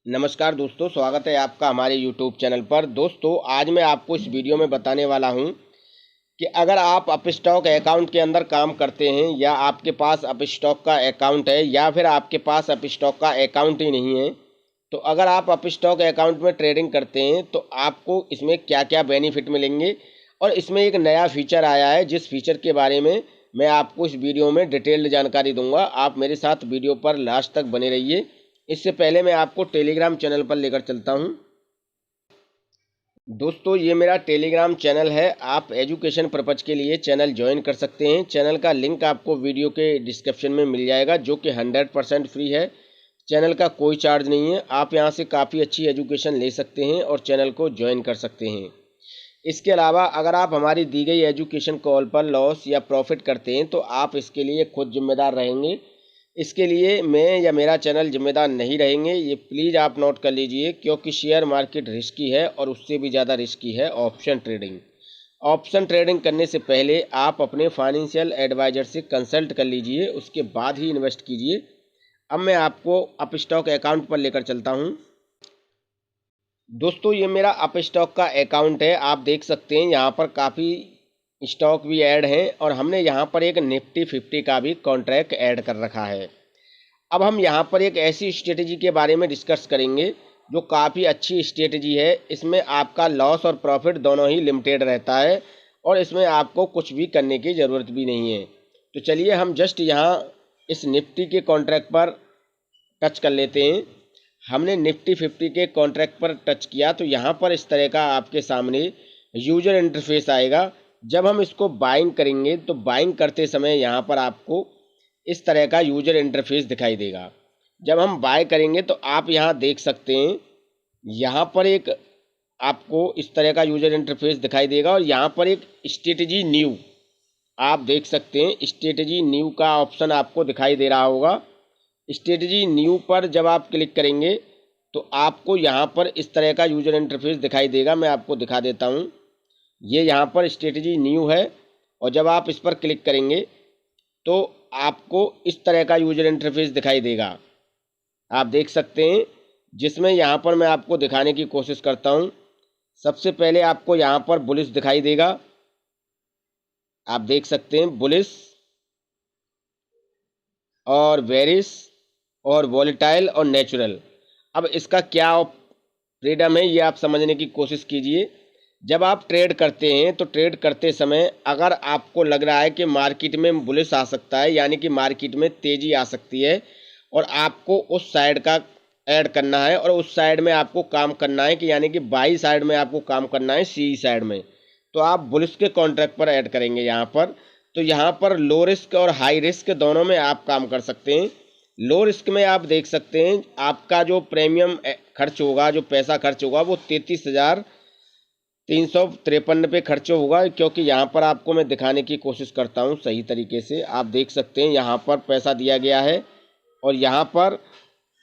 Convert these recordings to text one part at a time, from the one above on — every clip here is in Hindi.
नमस्कार दोस्तों, स्वागत है आपका हमारे YouTube चैनल पर। दोस्तों, आज मैं आपको इस वीडियो में बताने वाला हूं कि अगर आप अपस्टॉक अकाउंट के अंदर काम करते हैं या आपके पास अपस्टॉक का अकाउंट है या फिर आपके पास अपस्टॉक का अकाउंट ही नहीं है, तो अगर आप अपस्टॉक अकाउंट में ट्रेडिंग करते हैं तो आपको इसमें क्या क्या बेनिफिट मिलेंगे। और इसमें एक नया फीचर आया है, जिस फीचर के बारे में मैं आपको इस वीडियो में डिटेल्ड जानकारी दूंगा। आप मेरे साथ वीडियो पर लास्ट तक बने रहिए। इससे पहले मैं आपको टेलीग्राम चैनल पर लेकर चलता हूं। दोस्तों, ये मेरा टेलीग्राम चैनल है। आप एजुकेशन पर्पज के लिए चैनल ज्वाइन कर सकते हैं। चैनल का लिंक आपको वीडियो के डिस्क्रिप्शन में मिल जाएगा, जो कि 100% फ्री है। चैनल का कोई चार्ज नहीं है। आप यहां से काफ़ी अच्छी एजुकेशन ले सकते हैं और चैनल को ज्वाइन कर सकते हैं। इसके अलावा अगर आप हमारी दी गई एजुकेशन कॉल पर लॉस या प्रॉफिट करते हैं तो आप इसके लिए खुद जिम्मेदार रहेंगे। इसके लिए मैं या मेरा चैनल जिम्मेदार नहीं रहेंगे। ये प्लीज़ आप नोट कर लीजिए, क्योंकि शेयर मार्केट रिस्की है और उससे भी ज़्यादा रिस्की है ऑप्शन ट्रेडिंग। ऑप्शन ट्रेडिंग करने से पहले आप अपने फाइनेंशियल एडवाइज़र से कंसल्ट कर लीजिए, उसके बाद ही इन्वेस्ट कीजिए। अब मैं आपको अपस्टॉक अकाउंट पर लेकर चलता हूँ। दोस्तों, ये मेरा अपस्टॉक का अकाउंट है। आप देख सकते हैं यहाँ पर काफ़ी स्टॉक भी ऐड हैं और हमने यहाँ पर एक निफ्टी 50 का भी कॉन्ट्रैक्ट ऐड कर रखा है। अब हम यहाँ पर एक ऐसी स्ट्रेटजी के बारे में डिस्कस करेंगे जो काफ़ी अच्छी स्ट्रेटजी है। इसमें आपका लॉस और प्रॉफिट दोनों ही लिमिटेड रहता है और इसमें आपको कुछ भी करने की ज़रूरत भी नहीं है। तो चलिए हम जस्ट यहाँ इस निफ्टी के कॉन्ट्रैक्ट पर टच कर लेते हैं। हमने निफ्टी 50 के कॉन्ट्रैक्ट पर टच किया तो यहाँ पर इस तरह का आपके सामने यूजर इंटरफेस आएगा। जब हम इसको बाइंग करेंगे तो बाइंग करते समय यहाँ पर आपको इस तरह का यूजर इंटरफेस दिखाई देगा। जब हम बाय करेंगे तो आप यहाँ देख सकते हैं, यहाँ पर एक आपको इस तरह का यूजर इंटरफेस दिखाई देगा और यहाँ पर एक स्ट्रेटजी न्यू आप देख सकते हैं। स्ट्रेटजी न्यू का ऑप्शन आपको दिखाई दे रहा होगा। स्ट्रेटजी न्यू पर जब आप क्लिक करेंगे तो आपको यहाँ पर इस तरह का यूजर इंटरफेस दिखाई देगा। मैं आपको दिखा देता हूँ। ये यहाँ पर स्ट्रेटजी न्यू है और जब आप इस पर क्लिक करेंगे तो आपको इस तरह का यूजर इंटरफेस दिखाई देगा। आप देख सकते हैं, जिसमें यहाँ पर मैं आपको दिखाने की कोशिश करता हूँ। सबसे पहले आपको यहाँ पर बुलिश दिखाई देगा। आप देख सकते हैं बुलिश और बेरिश और वॉलेटाइल और नेचुरल। अब इसका क्या फ्रीडम है ये आप समझने की कोशिश कीजिए। जब आप ट्रेड करते हैं तो ट्रेड करते समय अगर आपको लग रहा है कि मार्केट में बुलिश आ सकता है, यानी कि मार्केट में तेज़ी आ सकती है और आपको उस साइड का ऐड करना है और उस साइड में आपको काम करना है, कि यानी कि बाई साइड में आपको काम करना है, सी साइड में, तो आप बुलिश के कॉन्ट्रैक्ट पर ऐड करेंगे यहाँ पर। तो यहाँ पर लो रिस्क और हाई रिस्क दोनों में आप काम कर सकते हैं। लो रिस्क में आप देख सकते हैं आपका जो प्रीमियम खर्च होगा, जो पैसा खर्च होगा, वो 33,353 पे खर्च होगा। क्योंकि यहाँ पर आपको मैं दिखाने की कोशिश करता हूँ सही तरीके से। आप देख सकते हैं यहाँ पर पैसा दिया गया है और यहाँ पर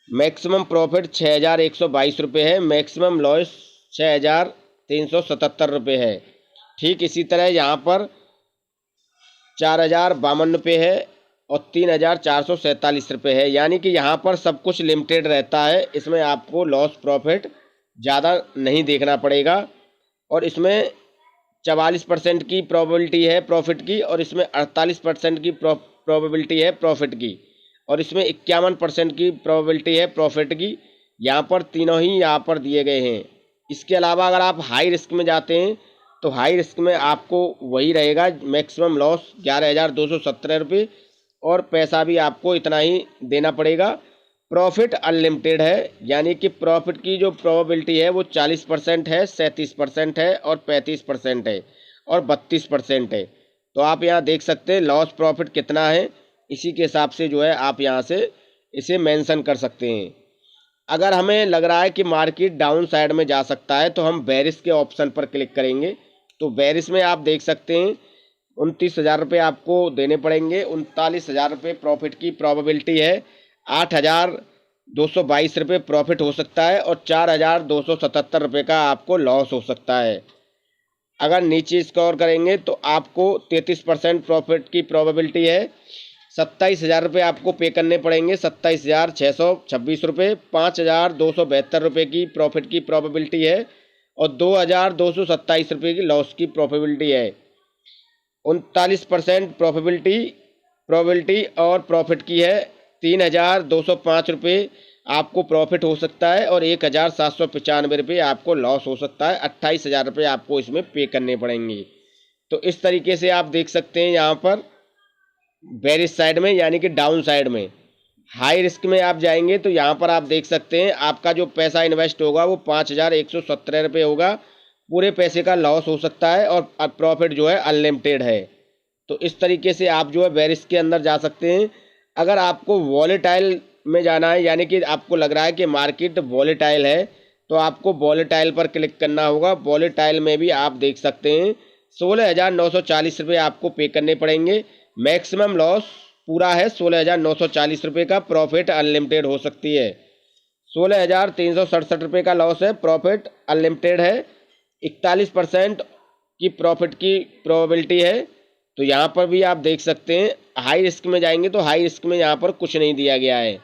मैक्सिमम प्रॉफिट 6,122 रुपये है, मैक्सिमम लॉस 6,377 रुपये है। ठीक इसी तरह यहाँ पर 4,052 रुपये है और 3,447 रुपये है। यानी कि यहाँ पर सब कुछ लिमिटेड रहता है। इसमें आपको लॉस प्रॉफिट ज़्यादा नहीं देखना पड़ेगा और इसमें 44% की प्रोबेबिलिटी है प्रॉफिट की और इसमें 48% की प्रोबेबिलिटी है प्रॉफिट की और इसमें 51% की प्रोबेबिलिटी है प्रॉफिट की। यहाँ पर तीनों ही यहाँ पर दिए गए हैं। इसके अलावा अगर आप हाई रिस्क में जाते हैं तो हाई रिस्क में आपको वही रहेगा, मैक्सिमम लॉस 11,217 रुपये और पैसा भी आपको इतना ही देना पड़ेगा। प्रॉफिट अनलिमिटेड है, यानी कि प्रॉफिट की जो प्रोबेबिलिटी है वो 40% है, 37% है और 35% है और 32% है। तो आप यहाँ देख सकते हैं लॉस प्रॉफिट कितना है। इसी के हिसाब से जो है आप यहाँ से इसे मेंशन कर सकते हैं। अगर हमें लग रहा है कि मार्केट डाउन साइड में जा सकता है तो हम बेरिश के ऑप्शन पर क्लिक करेंगे। तो बेरिश में आप देख सकते हैं 29,000 रुपये आपको देने पड़ेंगे। 39,000 रुपये प्रॉफिट की प्रोबेबिलिटी है। 8,222 रुपये प्रॉफिट हो सकता है और 4,277 रुपये का आपको लॉस हो सकता है। अगर नीचे स्कोर करेंगे तो आपको 33% प्रॉफिट की प्रोबेबिलिटी है, 27,000 रुपये आपको पे करने पड़ेंगे, 27,626 रुपये। 5,272 रुपये की प्रॉफिट की प्रोबेबिलिटी है और 2,227 रुपये की लॉस की प्रोबेबिलिटी है। 39% प्रोबेबिलिटी और प्रॉफिट की है। 3,205 रुपये आपको प्रॉफिट हो सकता है और 1,795 रुपये आपको लॉस हो सकता है। 28,000 रुपये आपको इसमें पे करने पड़ेंगे। तो इस तरीके से आप देख सकते हैं यहाँ पर बेरिश साइड में यानी कि डाउन साइड में। हाई रिस्क में आप जाएंगे तो यहाँ पर आप देख सकते हैं आपका जो पैसा इन्वेस्ट होगा वो 5,117 रुपये होगा। पूरे पैसे का लॉस हो सकता है और प्रॉफिट जो है अनलिमिटेड है। तो इस तरीके से आप जो है बेरिश के अंदर जा सकते हैं। अगर आपको वॉलेटाइल में जाना है यानी कि आपको लग रहा है कि मार्केट वॉलेटाइल है तो आपको वॉलेटाइल पर क्लिक करना होगा। वॉलेटाइल में भी आप देख सकते हैं 16,940 रुपये आपको पे करने पड़ेंगे। मैक्सिमम लॉस पूरा है 16,940 रुपये का, प्रॉफिट अनलिमिटेड हो सकती है। 16,367 रुपये का लॉस है, प्रॉफिट अनलिमिटेड है। 41% की प्रॉफिट की प्रोबेबिलिटी है। तो यहाँ पर भी आप देख सकते हैं हाई रिस्क में जाएंगे तो हाई रिस्क में यहाँ पर कुछ नहीं दिया गया है।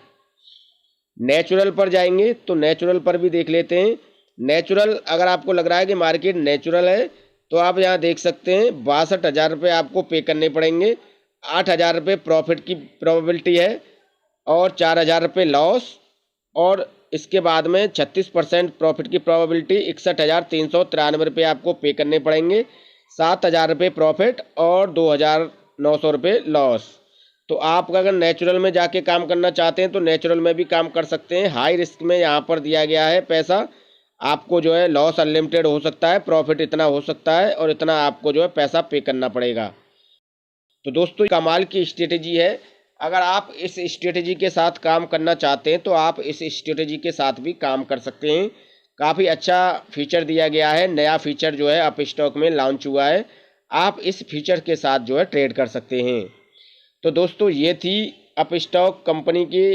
नेचुरल पर जाएंगे तो नेचुरल पर भी देख लेते हैं। नेचुरल अगर आपको लग रहा है कि मार्केट नेचुरल है तो आप यहाँ देख सकते हैं 62,000 रुपये आपको पे करने पड़ेंगे। 8,000 रुपये प्रॉफिट की प्रोबेबिलिटी है और 4,000 रुपये लॉस। और इसके बाद में 36% प्रॉफिट की प्रोबेबिलिटी 61,393 रुपये आपको पे करने पड़ेंगे। 7,000 रुपये प्रॉफिट और 2,900 रुपये लॉस। तो आप अगर नेचुरल में जाके काम करना चाहते हैं तो नेचुरल में भी काम कर सकते हैं। हाई रिस्क में यहाँ पर दिया गया है पैसा, आपको जो है लॉस अनलिमिटेड हो सकता है, प्रॉफिट इतना हो सकता है और इतना आपको जो है पैसा पे करना पड़ेगा। तो दोस्तों कमाल की स्ट्रेटेजी है। अगर आप इस स्ट्रेटेजी के साथ काम करना चाहते हैं तो आप इस स्ट्रेटेजी के साथ भी काम कर सकते हैं। काफ़ी अच्छा फीचर दिया गया है, नया फीचर जो है अप स्टॉक में लॉन्च हुआ है। आप इस फीचर के साथ जो है ट्रेड कर सकते हैं। तो दोस्तों ये थी अप स्टॉक कंपनी की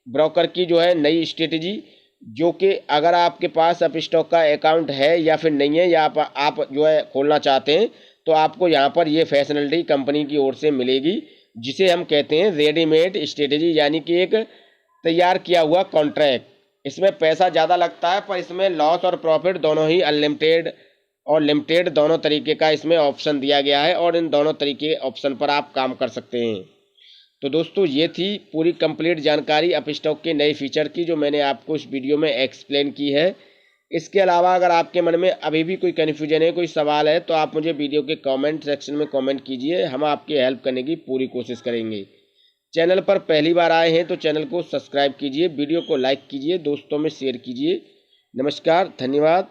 ब्रोकर की जो है नई स्ट्रेटेजी, जो कि अगर आपके पास अप स्टॉक का अकाउंट है या फिर नहीं है या आप जो है खोलना चाहते हैं तो आपको यहाँ पर ये फैसिलिटी कंपनी की ओर से मिलेगी, जिसे हम कहते हैं रेडीमेड स्ट्रेटेजी यानी कि एक तैयार किया हुआ कॉन्ट्रैक्ट। इसमें पैसा ज़्यादा लगता है पर इसमें लॉस और प्रॉफिट दोनों ही अनलिमिटेड और लिमिटेड दोनों तरीके का इसमें ऑप्शन दिया गया है और इन दोनों तरीके ऑप्शन पर आप काम कर सकते हैं। तो दोस्तों ये थी पूरी कंप्लीट जानकारी अप स्टॉक के नए फीचर की जो मैंने आपको इस वीडियो में एक्सप्लेन की है। इसके अलावा अगर आपके मन में अभी भी कोई कन्फ्यूजन है, कोई सवाल है तो आप मुझे वीडियो के कमेंट सेक्शन में कमेंट कीजिए, हम आपकी हेल्प करने की पूरी कोशिश करेंगे। चैनल पर पहली बार आए हैं तो चैनल को सब्सक्राइब कीजिए, वीडियो को लाइक कीजिए, दोस्तों में शेयर कीजिए। नमस्कार, धन्यवाद।